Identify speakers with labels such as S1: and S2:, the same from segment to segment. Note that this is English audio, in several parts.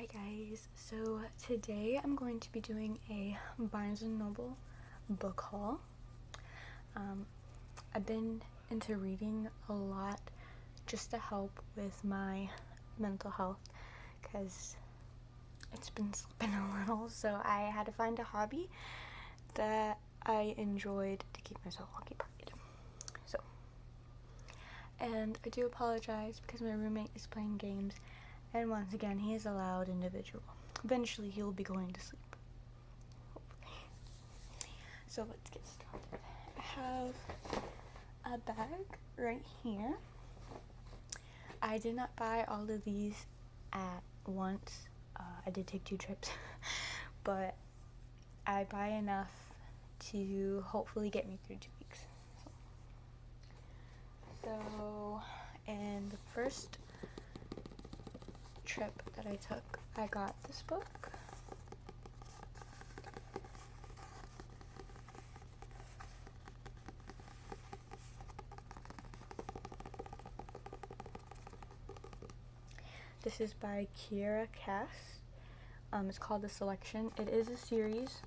S1: Hi guys, so today I'm going to be doing a Barnes & Noble book haul. I've been into reading a lot just to help with my mental health because it's been slipping a little, so I had to find a hobby that I enjoyed to keep myself occupied. And I do apologize because my roommate is playing games, and once again he is a loud individual. Eventually he will be going to sleep, hopefully. So let's get started. I have a bag right here. I did not buy all of these at once. I did take 2 trips, but I buy enough to hopefully get me through 2 weeks. So, in the first trip that I took, I got this book. This is by Kiera Cass. It's called The Selection. It is a series.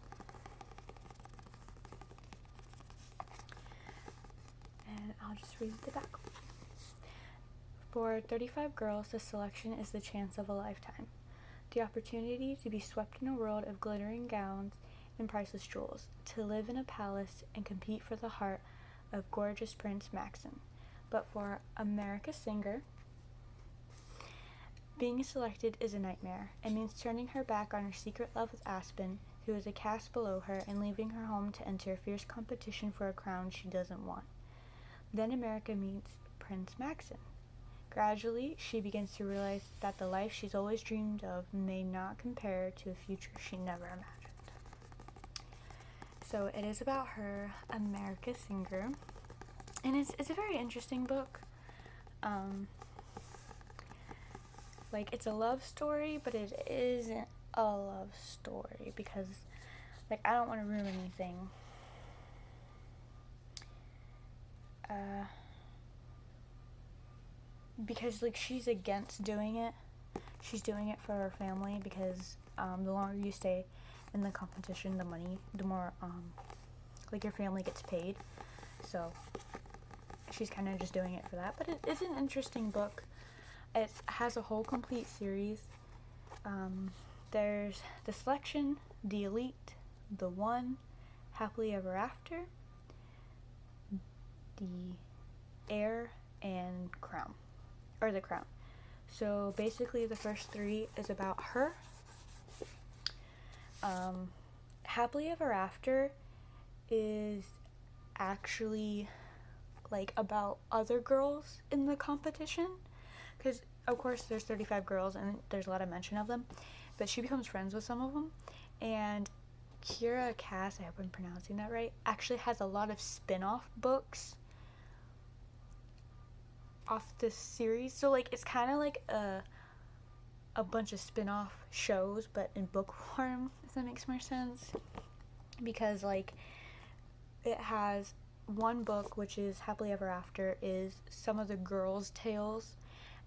S1: And I'll just read the back. For 35 girls, The Selection is the chance of a lifetime. The opportunity to be swept in a world of glittering gowns and priceless jewels, to live in a palace and compete for the heart of gorgeous Prince Maxim. But for America's singer, being selected is a nightmare. It means turning her back on her secret love with Aspen, who is a caste below her, and leaving her home to enter a fierce competition for a crown she doesn't want. Then America meets Prince Maxim. Gradually, she begins to realize that the life she's always dreamed of may not compare to a future she never imagined. So it is about her, America's singer, and it's a very interesting book. It's a love story, but it isn't a love story because, I don't want to ruin anything. Because, she's against doing it. She's doing it for her family because, the longer you stay in the competition, the more, your family gets paid. So, she's kind of just doing it for that. But it is an interesting book. It has a whole complete series. There's The Selection, The Elite, The One, Happily Ever After, The Heir, and Crown. Or The Crown. So basically the first 3 is about her. Happily Ever After is actually about other girls in the competition. Because, of course, there's 35 girls, and there's a lot of mention of them. But she becomes friends with some of them. And Kiera Cass, I hope I'm pronouncing that right, actually has a lot of spin-off books off this series. So, it's kind of like a bunch of spin-off shows, but in book form, if that makes more sense. Because, it has one book, which is Happily Ever After, is some of the girls' tales.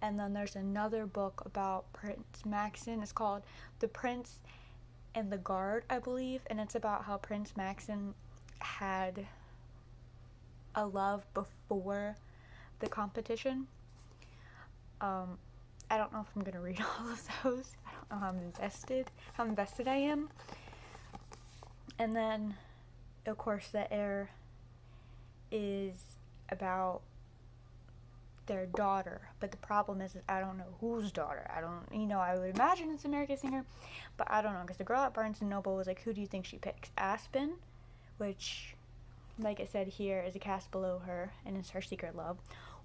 S1: And then there's another book about Prince Maxim. It's called The Prince and the Guard, I believe. And it's about how Prince Maxim had a love before the competition. I don't know if I'm going to read all of those. I don't know how invested I am. And then, of course, The Heir is about their daughter, but the problem is I don't know whose daughter. I would imagine it's America's singer, but I don't know, because the girl at Barnes & Noble was like, who do you think she picks? Aspen, which, like I said here, is a caste below her, and it's her secret love,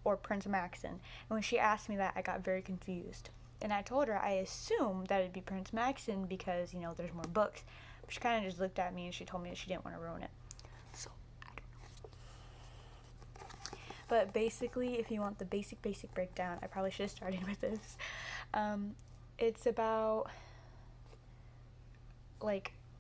S1: or Prince Maxim. And when she asked me that, I got very confused. And I told her I assumed that it'd be Prince Maxim because, there's more books. But she kind of just looked at me and she told me that she didn't want to ruin it. So, I don't know. But basically, if you want the basic breakdown, I probably should have started with this. It's about,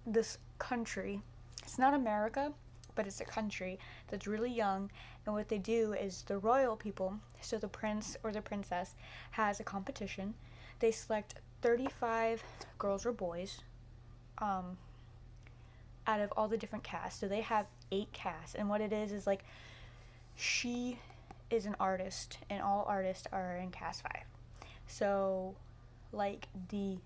S1: this country. It's not America, but it's a country that's really young, and what they do is the royal people, so the prince or the princess, has a competition they select 35 girls or boys out of all the different casts. So they have 8 casts, and what it is like, she is an artist, and all artists are in cast 5. So like the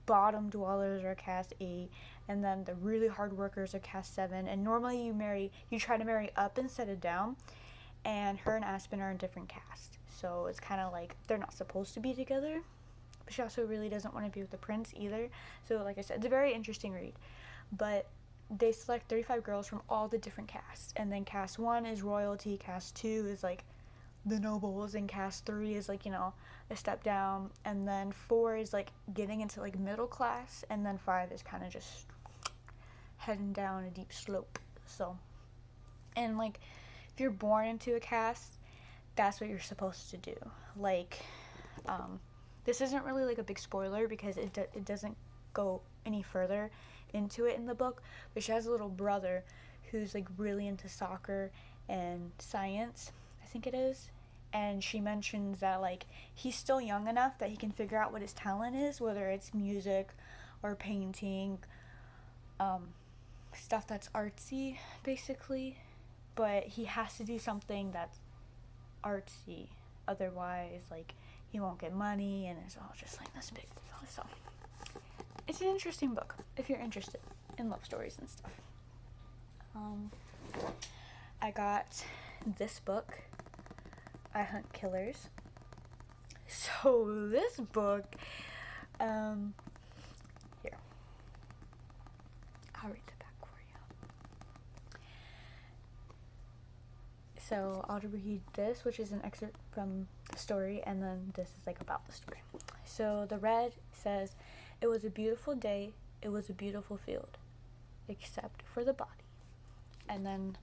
S1: bottom dwellers are cast 8, and then the really hard workers are cast 7. And normally you try to marry up instead of down, and her and Aspen are in different casts. So it's kind of like they're not supposed to be together, but she also really doesn't want to be with the prince either. So like I said, it's a very interesting read. But they select 35 girls from all the different casts, and then cast 1 is royalty, cast 2 is like the nobles, and cast 3 is like, a step down, and then 4 is like getting into like middle class, and then 5 is kind of just heading down a deep slope. So, and like, if you're born into a cast, that's what you're supposed to do. Like, this isn't really like a big spoiler because it doesn't go any further into it in the book, but she has a little brother who's like really into soccer and science, I think it is, and she mentions that like he's still young enough that he can figure out what his talent is, whether it's music or painting, stuff that's artsy basically, but he has to do something that's artsy, otherwise like he won't get money, and it's all just like this big deal. So it's an interesting book if you're interested in love stories and stuff. I got this book, I Hunt Killers. So this book, here, I'll read the back for you. So I'll read this, which is an excerpt from the story, and then this is like about the story. So the red says, "It was a beautiful day, it was a beautiful field, except for the body." And then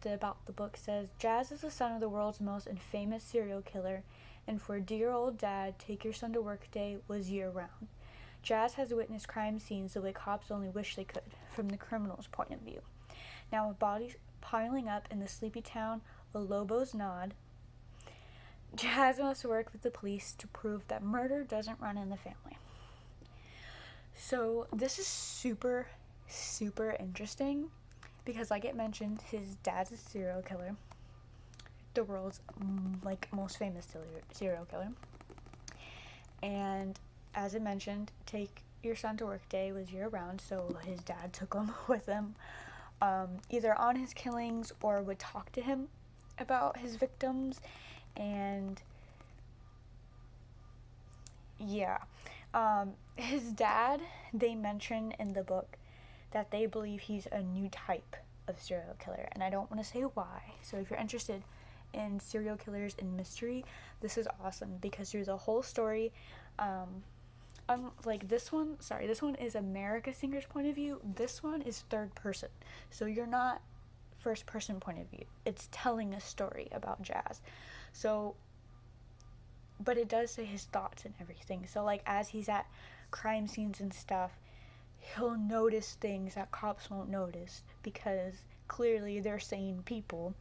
S1: the about the book says, "Jazz is the son of the world's most infamous serial killer, and for dear old dad, take your son to work day was year round. Jazz has witnessed crime scenes the way cops only wish they could, from the criminal's point of view. Now with bodies piling up in the sleepy town of Lobo's Nod, Jazz must work with the police to prove that murder doesn't run in the family." So this is super, super interesting because, like it mentioned, his dad's a serial killer, the world's like most famous serial killer. And as it mentioned, take your son to work day was year round, so his dad took him with him, either on his killings or would talk to him about his victims. And yeah, his dad, they mention in the book that they believe he's a new type of serial killer, and I don't want to say why. So if you're interested in serial killers and mystery, this is awesome because through the whole story, like this one is America Singer's point of view. This one is third person, so you're not first person point of view. It's telling a story about Jazz. So, but it does say his thoughts and everything. So like as he's at crime scenes and stuff, he'll notice things that cops won't notice because clearly they're sane people,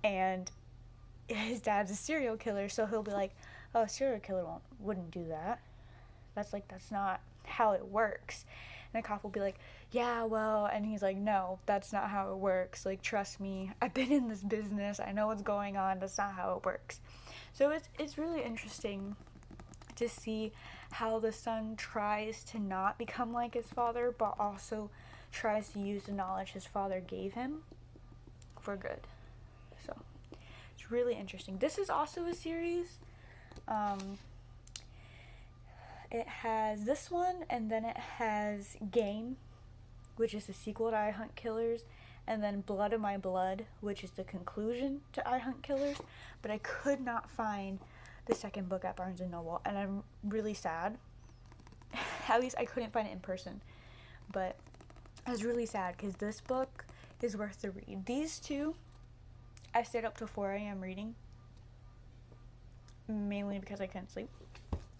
S1: and his dad's a serial killer, so he'll be like, "Oh, a serial killer wouldn't do that. That's not how it works." And the cop will be like, "Yeah, well," and he's like, "No, that's not how it works. Like, trust me, I've been in this business. I know what's going on. That's not how it works." So it's really interesting to see how the son tries to not become like his father, but also tries to use the knowledge his father gave him for good. So it's really interesting. This is also a series. It has this one, and then it has Game, which is the sequel to I Hunt Killers, and then Blood of My Blood, which is the conclusion to I Hunt Killers. But I could not find the second book at Barnes & Noble, and I'm really sad. At least I couldn't find it in person, but I was really sad because this book is worth the read. These two, I stayed up till 4 a.m. reading, mainly because I couldn't sleep,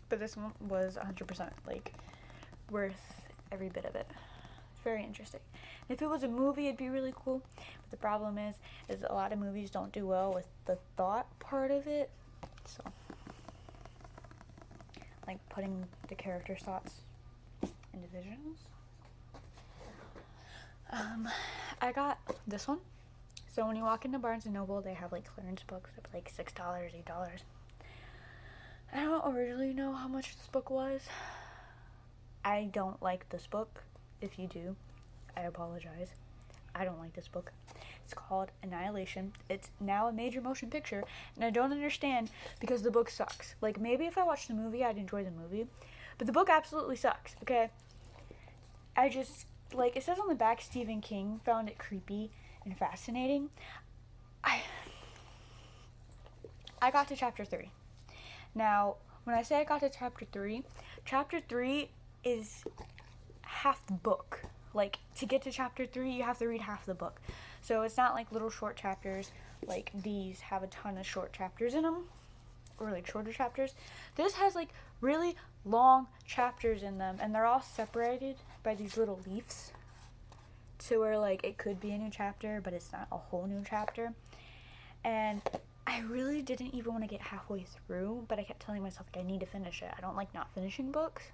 S1: but this one was 100% like worth every bit of it. It's very interesting. If it was a movie, it'd be really cool, but the problem is a lot of movies don't do well with the thought part of it. So like putting the characters' thoughts into visions. I got this one. So when you walk into Barnes & Noble, they have like clearance books at like $6, $8. I don't really know how much this book was. I don't like this book. If you do, I apologize. I don't like this book. It's called Annihilation. It's now a major motion picture, and I don't understand because the book sucks. Like, maybe if I watched the movie, I'd enjoy the movie, but the book absolutely sucks, okay? I just, like, it says on the back, Stephen King found it creepy and fascinating. I got to chapter 3. Now, when I say I got to chapter 3 is half the book. Like, to get to chapter 3, you have to read half the book. So it's not like little short chapters. Like, these have a ton of short chapters in them. Or, like, shorter chapters. This has, like, really long chapters in them. And they're all separated by these little leaves. To where, like, it could be a new chapter, but it's not a whole new chapter. And I really didn't even want to get halfway through. But I kept telling myself, like, I need to finish it. I don't like not finishing books.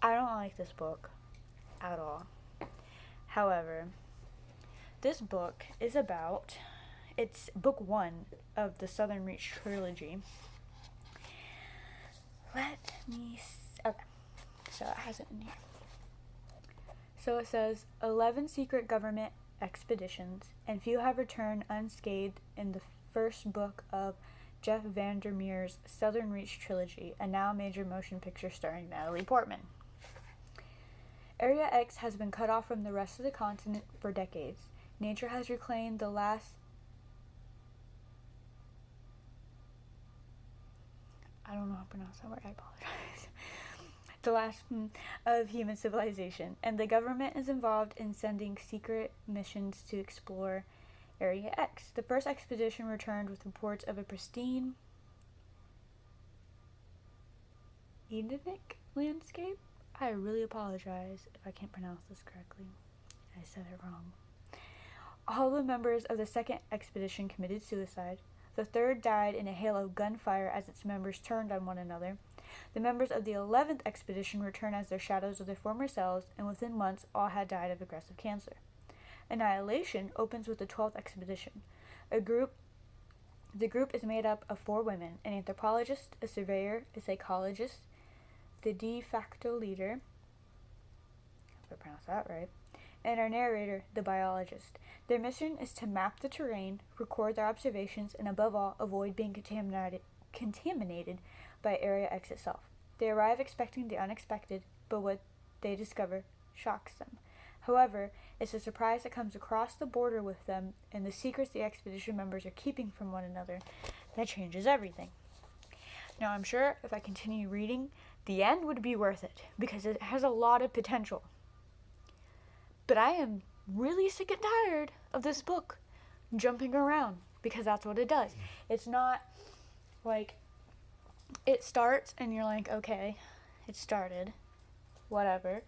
S1: I don't like this book at all. However, this book is about, it's book 1 of the Southern Reach trilogy. Let me okay, so it has it in here. So it says 11 secret government expeditions, and few have returned unscathed in the first book of Jeff Vandermeer's Southern Reach trilogy, a now major motion picture starring Natalie Portman. Area X has been cut off from the rest of the continent for decades. Nature has reclaimed the last... I don't know how to pronounce that word, I apologize. The last of human civilization, and the government is involved in sending secret missions to explore Area X. The first expedition returned with reports of a pristine Edenic landscape. I really apologize if I can't pronounce this correctly. I said it wrong. All the members of the second expedition committed suicide. The third died in a hail of gunfire as its members turned on one another. The members of the 11th expedition returned as their shadows of their former selves, and within months all had died of aggressive cancer. Annihilation opens with the 12th expedition. The group is made up of 4 women, an anthropologist, a surveyor, a psychologist, the de facto leader, if I pronounce that right, and our narrator, the biologist. Their mission is to map the terrain, record their observations, and above all, avoid being contaminated by Area X itself. They arrive expecting the unexpected, but what they discover shocks them. However, it's a surprise that comes across the border with them and the secrets the expedition members are keeping from one another that changes everything. Now, I'm sure if I continue reading, the end would be worth it, because it has a lot of potential. But I am really sick and tired of this book jumping around, because that's what it does. It's not like it starts and you're like, okay, it started, whatever.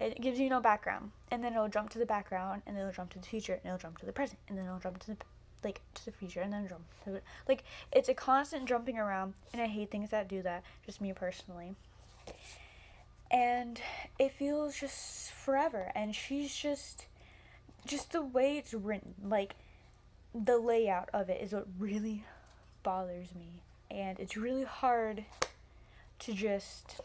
S1: It gives you no background, and then it'll jump to the background, and then it'll jump to the future, and it'll jump to the present, and then it'll jump to the future, and then jump to the, it's a constant jumping around, and I hate things that do that, just me personally. And it feels just forever, and she's just the way it's written, like, the layout of it is what really bothers me, and it's really hard to just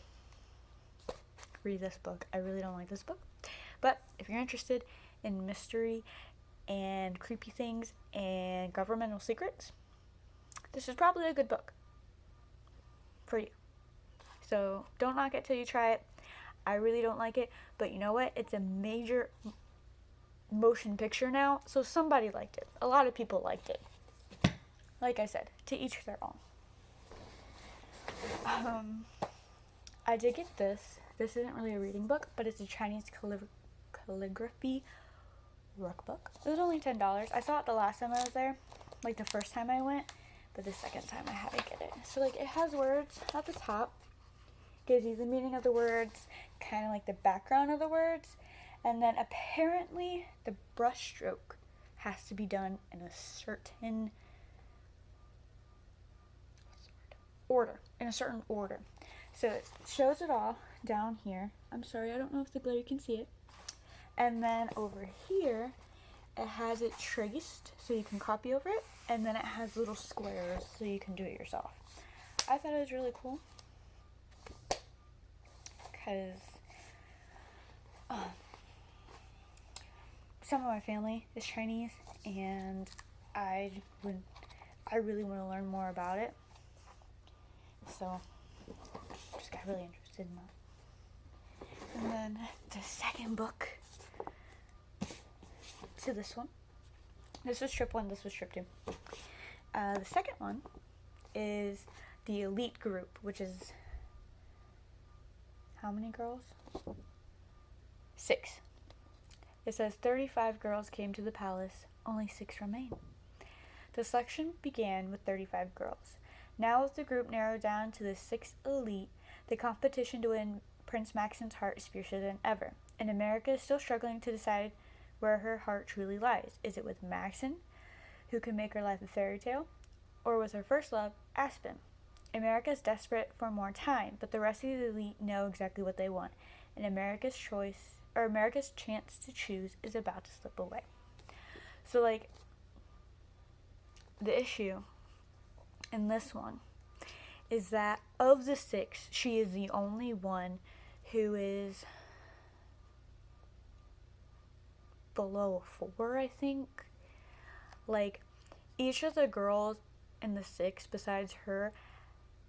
S1: read this book. I really don't like this book, but if you're interested in mystery and creepy things and governmental secrets, this is probably a good book for you. So don't knock it till you try it. I really don't like it, but you know what? It's a major motion picture now, so somebody liked it. A lot of people liked it. Like I said, to each their own. I did get this. This isn't really a reading book, but it's a Chinese calligraphy workbook. It was only $10. I saw it the last time I was there, like the first time I went, but the second time I had to get it. So, like, it has words at the top, gives you the meaning of the words, kind of like the background of the words, and then apparently the brush stroke has to be done in a certain order, in a certain order. So it shows it all down here. I'm sorry, I don't know if the glare you can see it. And then over here, it has it traced so you can copy over it. And then it has little squares so you can do it yourself. I thought it was really cool. Because some of my family is Chinese, and I really want to learn more about it. So just got really interested in that. And then the second book to this one. This was trip 1, this was trip 2. The second one is the elite group, which is how many girls? 6. It says 35 girls came to the palace, only 6 remain. The selection began with 35 girls. Now with the group narrowed down to the 6 elite, the competition to win Prince Maxon's heart is fiercer than ever, and America is still struggling to decide where her heart truly lies. Is it with Maxon, who can make her life a fairy tale, or with her first love, Aspen? America is desperate for more time, but the rest of the elite know exactly what they want, and America's chance to choose is about to slip away. So, like, the issue in this one is that of the 6, she is the only one who is below 4, I think. Like, each of the girls in the 6 besides her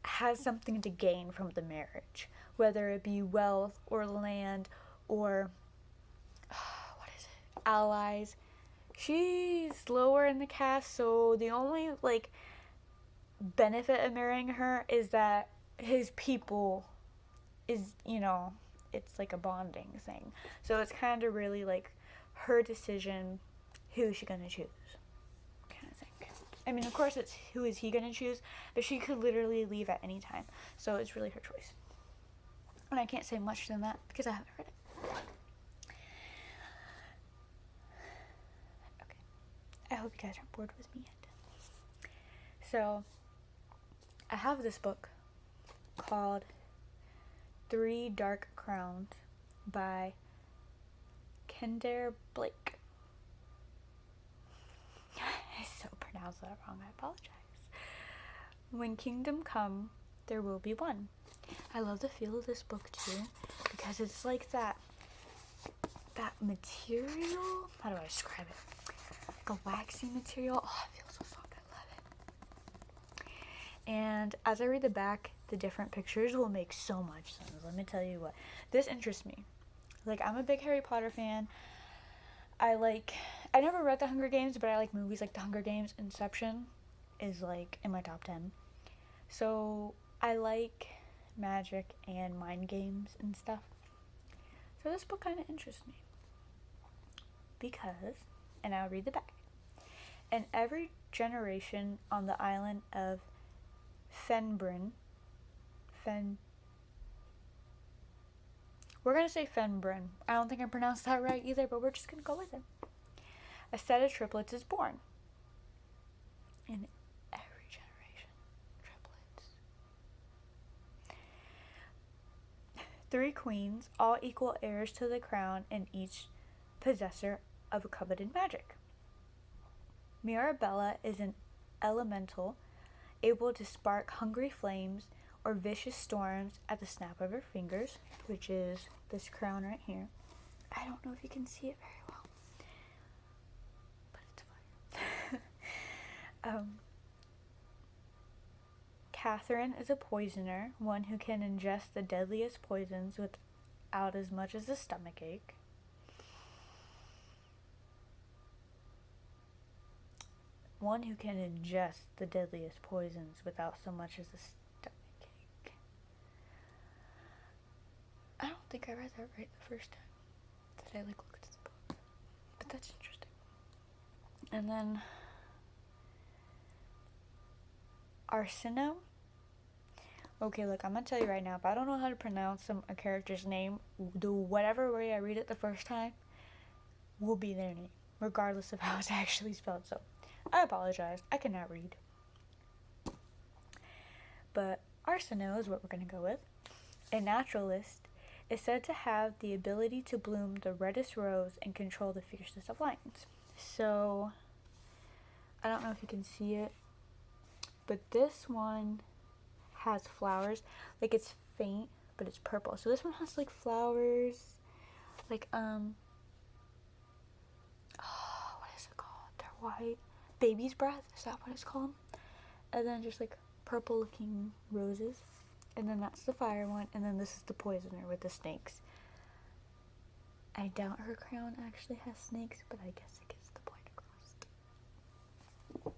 S1: has something to gain from the marriage, whether it be wealth or land or allies. She's lower in the cast, so the only like benefit of marrying her is that his people is, it's like a bonding thing. So it's kind of really like her decision, who is she gonna choose, kind of thing. I mean, of course it's who is he gonna choose, but she could literally leave at any time, so it's really her choice. And I can't say much than that because I haven't read it. Okay, I hope you guys aren't bored with me yet. So I have this book called 3 Dark Crowns by Kendare Blake. I so pronounced that wrong, I apologize. When kingdom come, there will be one. I love the feel of this book too, because it's like that material, how do I describe it? Like a waxy material. Oh, it feels so soft, I love it. And as I read the back, the different pictures will make so much sense. Let me tell you what. This interests me. Like, I'm a big Harry Potter fan. I never read The Hunger Games, but I like movies like The Hunger Games. Inception is like in my top 10. So I like magic and mind games and stuff. So this book kind of interests me. Because, and I'll read the back. In every generation on the island of Fenbrin, we're going to say Fenbrin. I don't think I pronounced that right either, but we're just going to go with it. A set of triplets is born. In every generation, triplets. 3 queens, all equal heirs to the crown and each possessor of a coveted magic. Mirabella is an elemental able to spark hungry flames or vicious storms at the snap of her fingers, which is this crown right here. I don't know if you can see it very well, but it's fine. Catherine is a poisoner, one who can ingest the deadliest poisons without as much as a stomachache. One who can ingest the deadliest poisons without so much as a stomachache. I don't think I read that right the first time that I looked at the book, but that's interesting. And then Arsino. Okay, look, I'm gonna tell you right now, if I don't know how to pronounce a character's name, whatever way I read it the first time will be their name, regardless of how it's actually spelled. So I apologize, I cannot read. But Arsinoe is what we're going to go with. A naturalist is said to have the ability to bloom the reddest rose and control the fiercest of lions. So, I don't know if you can see it, but this one has flowers. Like, it's faint, but it's purple. So this one has like flowers, like what is it called? They're white. Baby's breath, is that what it's called? And then just like purple looking roses. And then that's the fire one, and then this is the poisoner with the snakes. I doubt her crown actually has snakes, but I guess it gets the point across.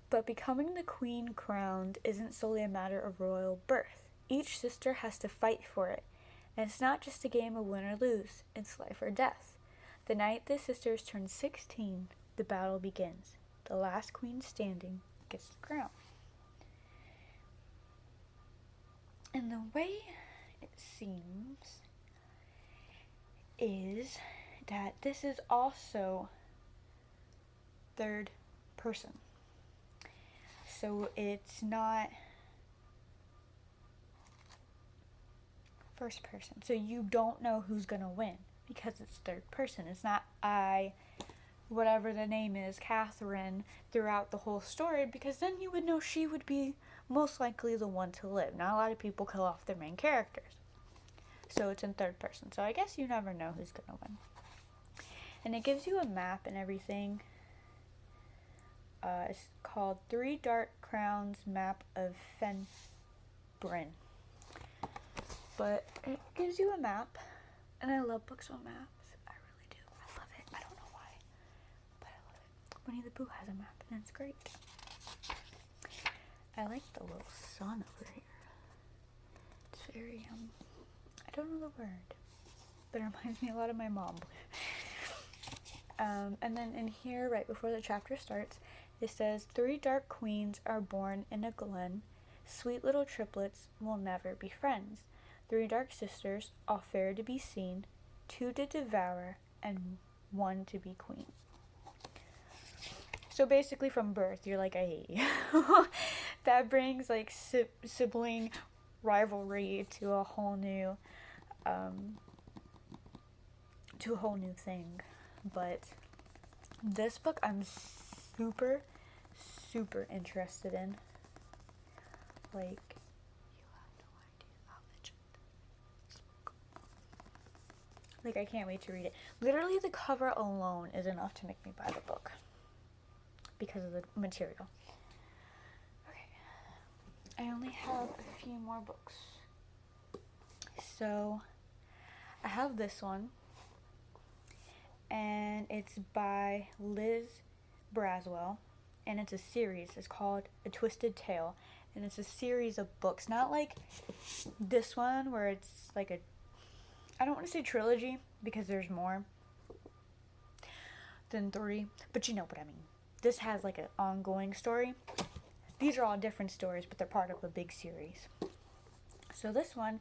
S1: But becoming the queen crowned isn't solely a matter of royal birth. Each sister has to fight for it, and it's not just a game of win or lose, it's life or death. The night the sisters turn 16, the battle begins. The last queen standing gets the crown. And the way it seems is that this is also third person. So it's not first person. So you don't know who's gonna win because it's third person. It's not whatever the name is, Catherine, throughout the whole story, because then you would know she would be most likely the one to live. Not a lot of people kill off their main characters. So it's in third person. So I guess you never know who's gonna win. And it gives you a map and everything. It's called 3 Dark Crowns Map of Fenbrin. But it gives you a map. And I love books on maps. I really do. I love it. I don't know why, but I love it. Winnie the Pooh has a map, and it's great. I like the little sun over here. It's very, I don't know the word, but it reminds me a lot of my mom. And then in here, right before the chapter starts, it says, 3 dark queens are born in a glen. Sweet little triplets will never be friends. 3 dark sisters, all fair to be seen. 2 to devour, and 1 to be queen. So basically from birth, you're like, I hate you. That brings like sibling rivalry to a whole new thing. But this book I'm super interested in. Like, you have no idea how much this book. Like, I can't wait to read it. Literally the cover alone is enough to make me buy the book because of the material. I only have a few more books. So, I have this one, and it's by Liz Braswell, and it's a series. It's called A Twisted Tale, and it's a series of books. Not like this one, where it's like a, I don't want to say trilogy, because there's more than 3, but you know what I mean. This has like an ongoing story. These are all different stories, but they're part of a big series. So this one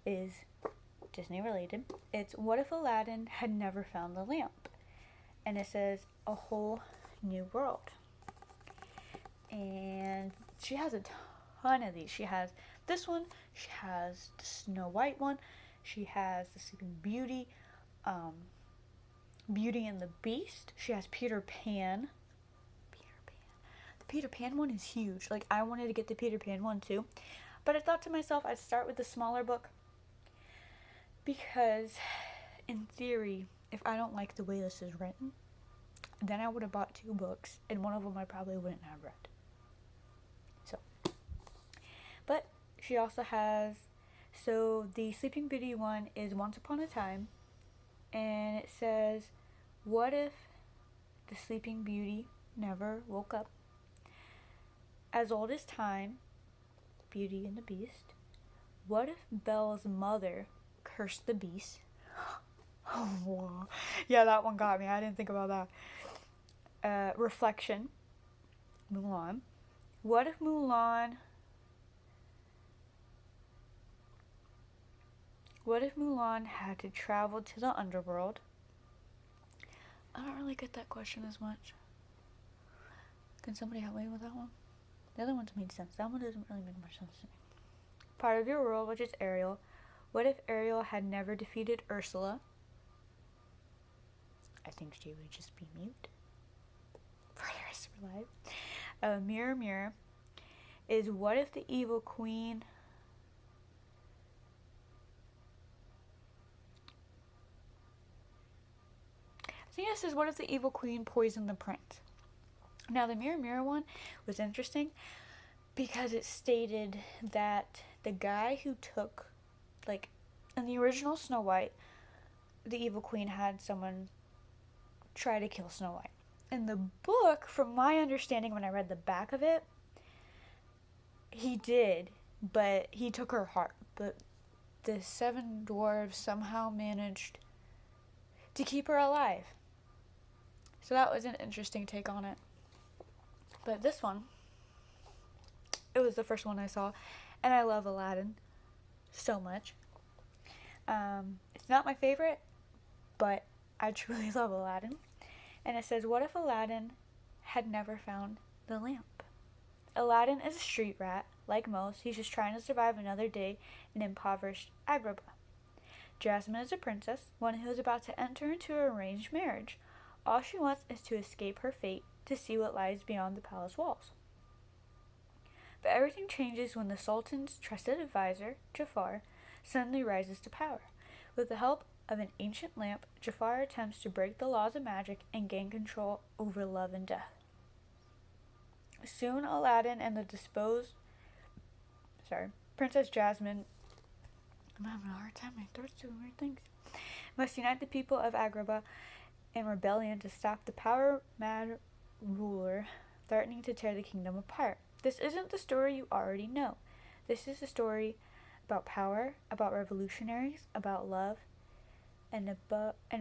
S1: is Disney related. It's What If Aladdin Had Never Found the Lamp? And it says A Whole New World. And she has a ton of these. She has this one. She has the Snow White one. She has the Sleeping Beauty. Beauty and the Beast. She has Peter Pan. Peter Pan one is huge. Like, I wanted to get the Peter Pan one too, but I thought to myself I'd start with the smaller book, because in theory, if I don't like the way this is written, then I would have bought 2 books, and one of them I probably wouldn't have read. So, but she also has, so the Sleeping Beauty one is Once Upon a Time, and it says, what if the Sleeping Beauty never woke up? As old as time, Beauty and the Beast. What if Belle's mother cursed the beast? Oh, yeah, that one got me. I didn't think about that. Reflection, Mulan. What if Mulan had to travel to the underworld? I don't really get that question as much. Can somebody help me with that one? The other ones made sense. That one doesn't really make much sense to me. part of your world, which is Ariel. What if Ariel had never defeated Ursula? I think she would just be mute for the rest of her life. Mirror, mirror is what if the evil queen... I think this is what if the evil queen poisoned the prince. Now the mirror, mirror one was interesting because it stated that the guy who took, like, in the original Snow White, the evil queen had someone try to kill Snow White. In the book, from my understanding when I read the back of it, he did, but he took her heart. But the 7 dwarves somehow managed to keep her alive. So that was an interesting take on it. But this one, it was the first one I saw, and I love Aladdin so much. It's not my favorite, but I truly love Aladdin. And it says, what if Aladdin had never found the lamp? Aladdin is a street rat, like most. He's just trying to survive another day in impoverished Agrabah. Jasmine is a princess, one who is about to enter into an arranged marriage. All she wants is to escape her fate, to see what lies beyond the palace walls. But everything changes when the Sultan's trusted advisor, Jafar, suddenly rises to power. With the help of an ancient lamp, Jafar attempts to break the laws of magic and gain control over love and death. Soon Aladdin and the Princess Jasmine, I'm having a hard time, my throat's doing weird things, must unite the people of Agrabah in rebellion to stop the power-mad ruler threatening to tear the kingdom apart. This isn't the story you already know. This is a story about power, about revolutionaries, about love, and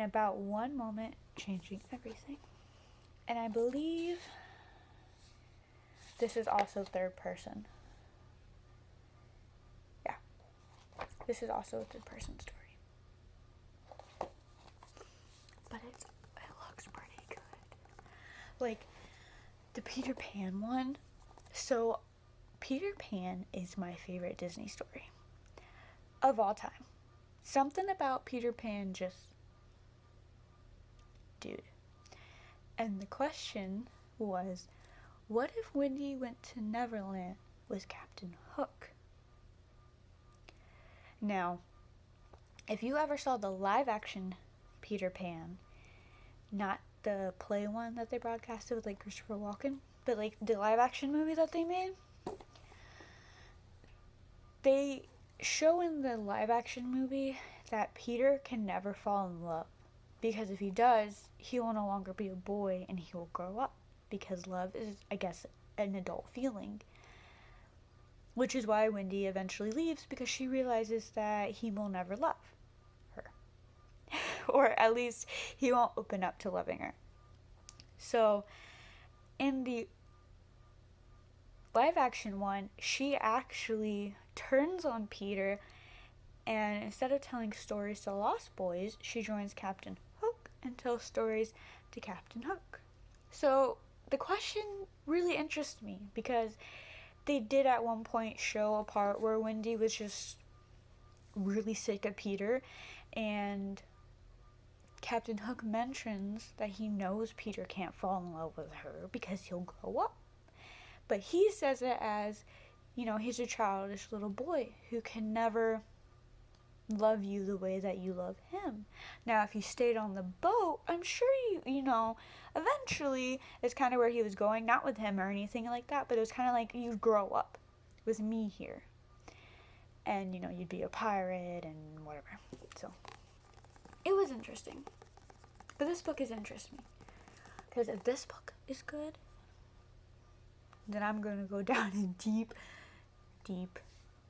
S1: about one moment changing everything. And I believe this is also third person. Yeah. This is also a third person story. But it looks pretty good. Like, the Peter Pan one. So, Peter Pan is my favorite Disney story of all time. Something about Peter Pan just... dude. And the question was, what if Wendy went to Neverland with Captain Hook? Now, if you ever saw the live-action Peter Pan, not the play one that they broadcasted with, like, Christopher Walken, but, like, the live-action movie that they made, they show in the live-action movie that Peter can never fall in love. Because if he does, he will no longer be a boy and he will grow up. Because love is, I guess, an adult feeling. Which is why Wendy eventually leaves, because she realizes that he will never love her. Or at least he won't open up to loving her. So, in the live action one, she actually turns on Peter, and instead of telling stories to Lost Boys, she joins Captain Hook and tells stories to Captain Hook. So the question really interests me, because they did at one point show a part where Wendy was just really sick of Peter, and Captain Hook mentions that he knows Peter can't fall in love with her because he'll grow up. But he says it as, you know, he's a childish little boy who can never love you the way that you love him. Now, if he stayed on the boat, I'm sure you know, eventually it's kind of where he was going, not with him or anything like that, but it was kind of like, you'd grow up with me here. And, you know, you'd be a pirate and whatever. So, it was interesting. But this book is interesting. Because if this book is good, then I'm going to go down a deep, deep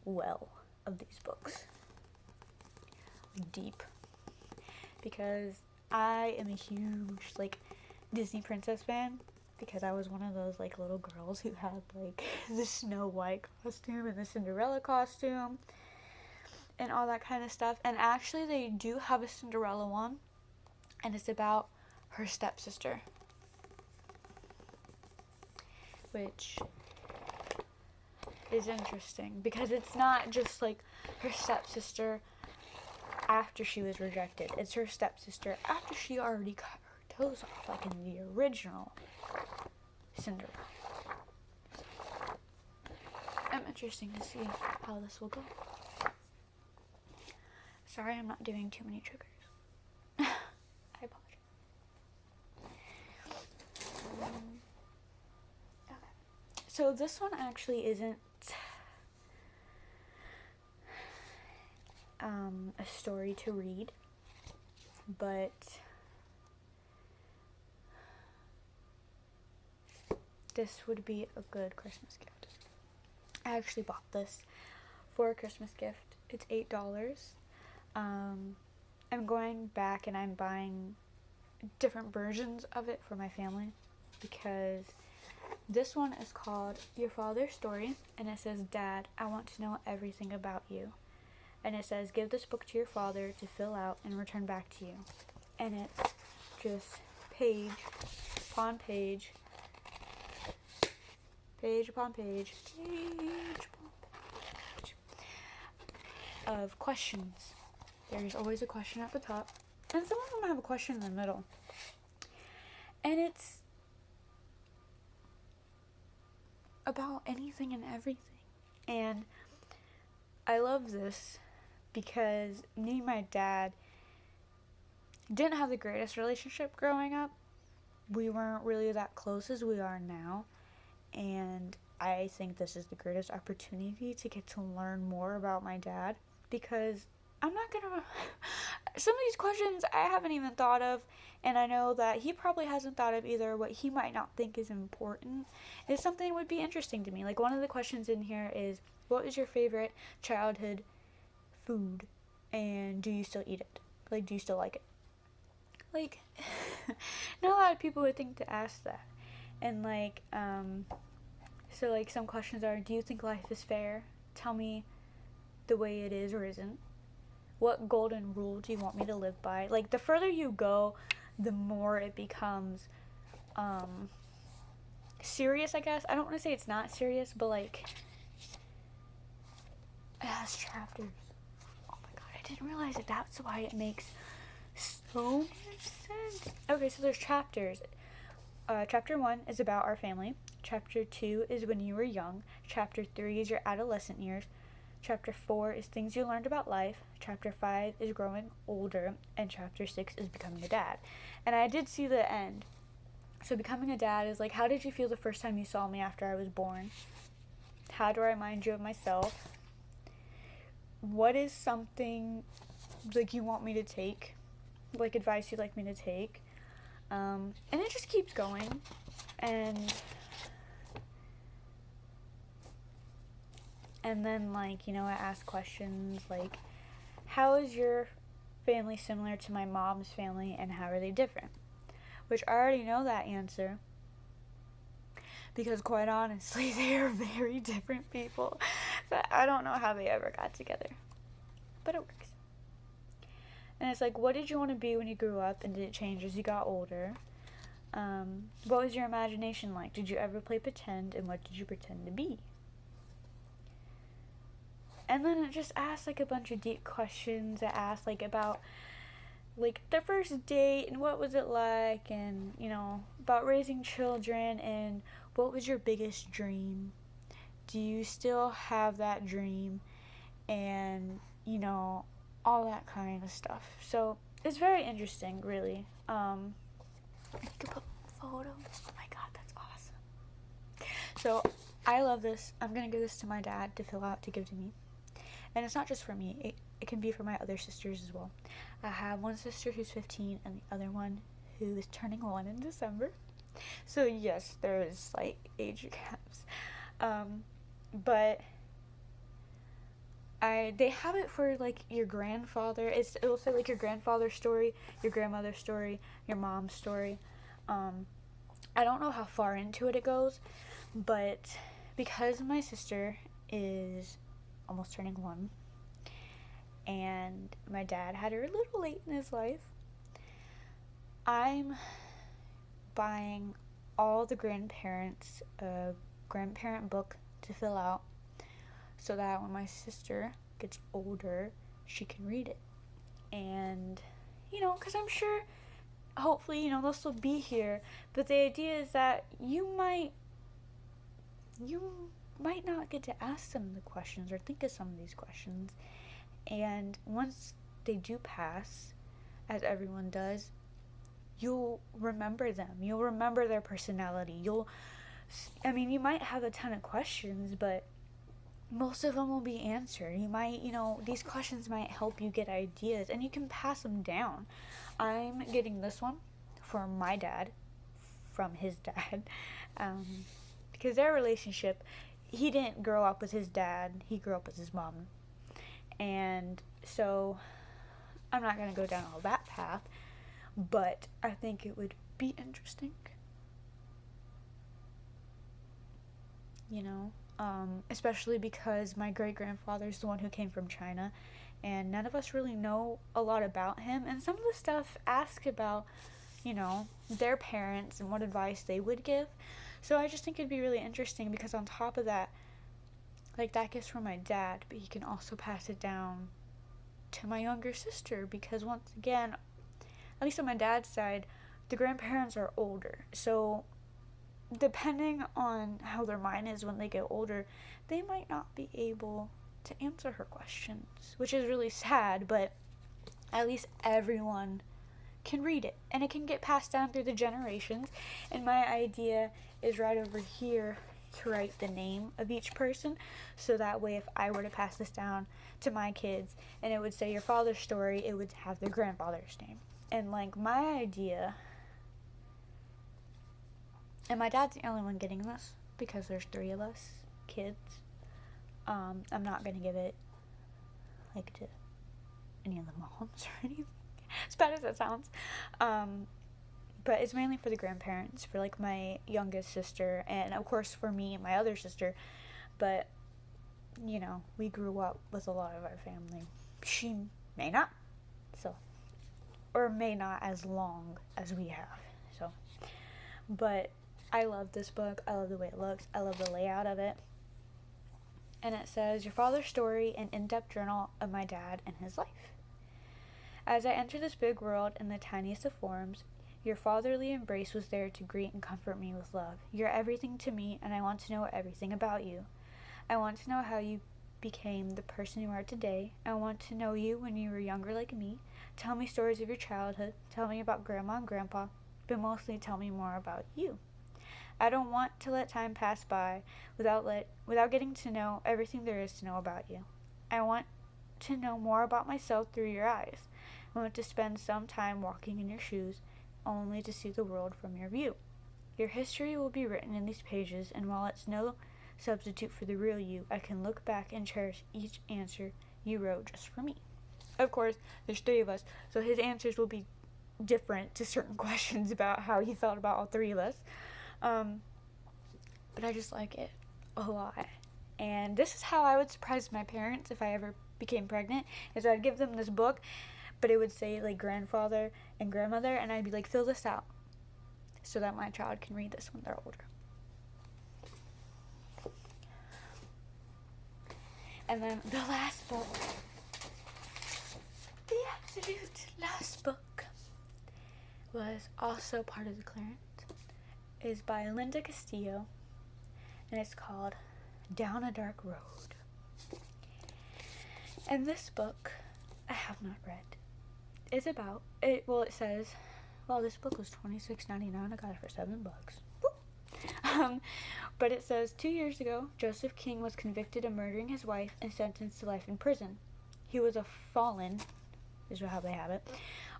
S1: well of these books. Deep. Because I am a huge, like, Disney princess fan. Because I was one of those, like, little girls who had, like, the Snow White costume and the Cinderella costume. And all that kind of stuff. And actually, they do have a Cinderella one. And it's about her stepsister. Which is interesting because it's not just like her stepsister after she was rejected. It's her stepsister after she already cut her toes off, like in the original Cinderella. I'm interested to see how this will go. Sorry, I'm not doing too many triggers. I apologize. Okay. So this one actually isn't a story to read, but this would be a good Christmas gift. I actually bought this for a Christmas gift. It's $8. I'm going back and I'm buying different versions of it for my family because this one is called Your Father's Story, and it says, Dad, I want to know everything about you. And it says, give this book to your father to fill out and return back to you. And it's just page upon page, page upon page, page of questions. There's always a question at the top, and some of them have a question in the middle. And it's about anything and everything. And I love this because me and my dad didn't have the greatest relationship growing up. We weren't really that close as we are now. And I think this is the greatest opportunity to get to learn more about my dad because I'm not gonna. Some of these questions I haven't even thought of, and I know that he probably hasn't thought of either. What he might not think is important is something that would be interesting to me. Like, one of the questions in here is, what is your favorite childhood food, and do you still eat it? Like, do you still like it? Like, not a lot of people would think to ask that. And like, so like some questions are, do you think life is fair? Tell me the way it is or isn't. What golden rule do you want me to live by? Like, the further you go, the more it becomes serious, I guess. I don't want to say it's not serious, but like, it has chapters. Oh my god, I didn't realize that that's why it makes so much sense. Okay, so there's chapters. Chapter 1 is about our family. Chapter 2 is when you were young. Chapter 3 is your adolescent years. Chapter 4 is things you learned about life. Chapter 5 is growing older. And Chapter 6 is becoming a dad. And I did see the end. So becoming a dad is like, how did you feel the first time you saw me after I was born? How do I remind you of myself? What is something like you want me to take? Like advice you'd like me to take? And it just keeps going. And then, like, you know, I ask questions like, how is your family similar to my mom's family, and how are they different? Which I already know that answer. Because, quite honestly, they are very different people. So I don't know how they ever got together. But it works. And it's like, what did you want to be when you grew up, and did it change as you got older? What was your imagination like? Did you ever play pretend, and what did you pretend to be? And then it just asks, like, a bunch of deep questions. It asks, like, about, like, the first date, and what was it like, and, you know, about raising children, and what was your biggest dream? Do you still have that dream? And, you know, all that kind of stuff. So, it's very interesting, really. I could put photos. Oh my god, that's awesome. So, I love this. I'm going to give this to my dad to fill out, to give to me. And it's not just for me. It can be for my other sisters as well. I have one sister who's 15 and the other one who is turning 1 in December. So, yes, there's, like, age gaps. But they have it for, like, your grandfather. It'll say, like, your grandfather's story, your grandmother's story, your mom's story. I don't know how far into it goes, but because my sister is almost turning 1, and my dad had her a little late in his life, I'm buying all the grandparents a grandparent book to fill out, so that when my sister gets older, she can read it. And, because I'm sure, hopefully, they'll still be here, but the idea is that you might not get to ask some of the questions or think of some of these questions. And once they do pass, as everyone does, you'll remember them. You'll remember their personality. You might have a ton of questions, but most of them will be answered. You might, these questions might help you get ideas, and you can pass them down. I'm getting this one for my dad, from his dad, because their relationship, he didn't grow up with his dad, he grew up with his mom. And so I'm not going to go down all that path, but I think it would be interesting. Especially because my great-grandfather is the one who came from China, and none of us really know a lot about him. And some of the stuff asked about, their parents and what advice they would give. So I just think it'd be really interesting, because on top of that, that gets from my dad, but he can also pass it down to my younger sister, because once again, at least on my dad's side, the grandparents are older. So depending on how their mind is when they get older, they might not be able to answer her questions, which is really sad, but at least everyone can read it, and it can get passed down through the generations. And my idea is right over here to write the name of each person, so that way if I were to pass this down to my kids and it would say your father's story, it would have their grandfather's name. And my idea, and my dad's the only one getting this because there's 3 of us kids. I'm not gonna give it to any of the moms or anything, as bad as that sounds. But it's mainly for the grandparents, for my youngest sister, and of course for me and my other sister. But we grew up with a lot of our family. She may not, or may not as long as we have. So, but I love this book. I love the way it looks. I love the layout of it. And it says, your father's story, an in-depth journal of my dad and his life. As I enter this big world in the tiniest of forms, your fatherly embrace was there to greet and comfort me with love. You're everything to me, and I want to know everything about you. I want to know how you became the person you are today. I want to know you when you were younger like me. Tell me stories of your childhood. Tell me about Grandma and Grandpa, but mostly tell me more about you. I don't want to let time pass by without getting to know everything there is to know about you. I want to know more about myself through your eyes. I want to spend some time walking in your shoes, only to see the world from your view. Your history will be written in these pages, and while it's no substitute for the real you, I can look back and cherish each answer you wrote just for me. Of course, there's 3 of us, so his answers will be different to certain questions about how he felt about all 3 of us. But I just like it a lot. And this is how I would surprise my parents if I ever became pregnant, is I'd give them this book, but it would say grandfather and grandmother, and I'd be fill this out so that my child can read this when they're older. And then the last book, the absolute last book, was also part of the clearance, is by Linda Castillo, and it's called Down a Dark Road. And this book I have not read. It's about it. Well, it says, this book was $26.99. I got it for $7. But it says 2 years ago, Joseph King was convicted of murdering his wife and sentenced to life in prison. He was a fallen, is how they have it,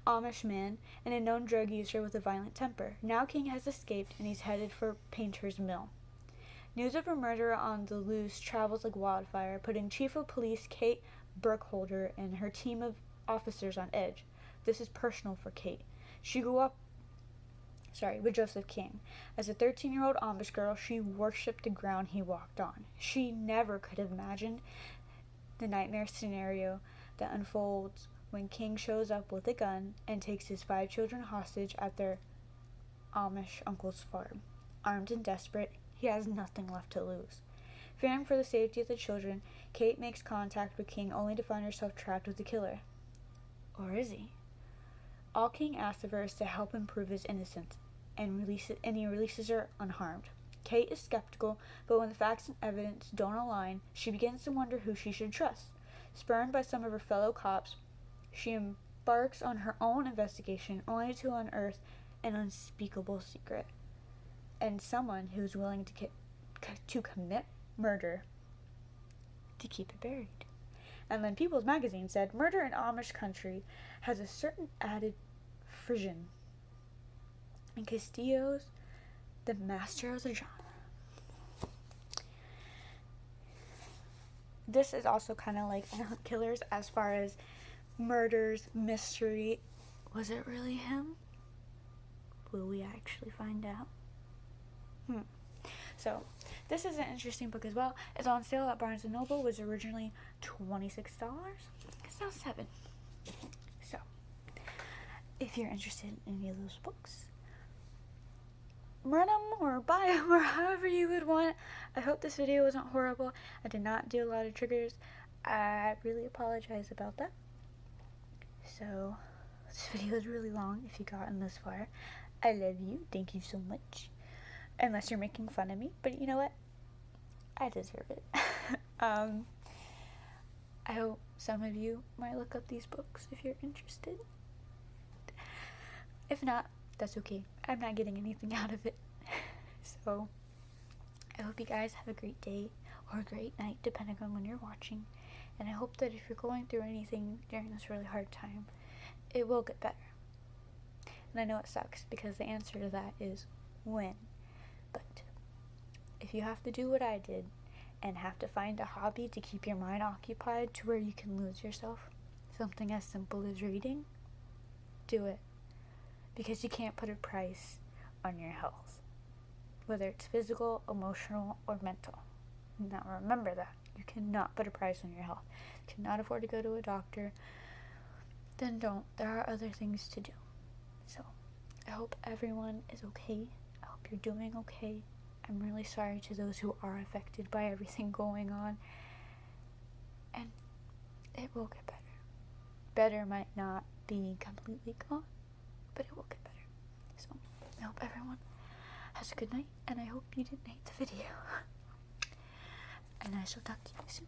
S1: Amish man and a known drug user with a violent temper. Now King has escaped and he's headed for Painter's Mill. News of a murderer on the loose travels like wildfire, putting Chief of Police Kate Burkholder and her team of officers on edge. This is personal for Kate. She grew up with Joseph King. As a 13-year-old Amish girl, she worshipped the ground he walked on. She never could have imagined the nightmare scenario that unfolds when King shows up with a gun and takes his 5 children hostage at their Amish uncle's farm. Armed and desperate, he has nothing left to lose. Fearing for the safety of the children, Kate makes contact with King only to find herself trapped with the killer. Or is he? All King asks of her is to help him prove his innocence, and he releases her unharmed. Kate is skeptical, but when the facts and evidence don't align, she begins to wonder who she should trust. Spurned by some of her fellow cops, she embarks on her own investigation only to unearth an unspeakable secret and someone who's willing to commit murder to keep it buried. And then People's Magazine said, murder in Amish country has a certain added frisson. And Castillo's the master of the genre. This is also kind of like Killers as far as murders, mystery. Was it really him? Will we actually find out? So, this is an interesting book as well. It's on sale at Barnes & Noble. It was originally $26. It's now $7. So, if you're interested in any of those books, rent them or buy them or however you would want. I hope this video wasn't horrible. I did not do a lot of triggers. I really apologize about that. So, this video is really long if you've gotten this far. I love you. Thank you so much. Unless you're making fun of me. But you know what? I deserve it. I hope some of you might look up these books if you're interested. If not, that's okay. I'm not getting anything out of it. So, I hope you guys have a great day or a great night, depending on when you're watching. And I hope that if you're going through anything during this really hard time, it will get better. And I know it sucks because the answer to that is when. But if you have to do what I did and have to find a hobby to keep your mind occupied to where you can lose yourself, something as simple as reading, do it. Because you can't put a price on your health, whether it's physical, emotional, or mental. Now remember that. You cannot put a price on your health. You cannot afford to go to a doctor, then don't. There are other things to do. So, I hope everyone is okay. I hope you're doing okay. I'm really sorry to those who are affected by everything going on. And it will get better. Better might not be completely gone, but it will get better. So, I hope everyone has a good night, and I hope you didn't hate the video. And I shall talk to you soon.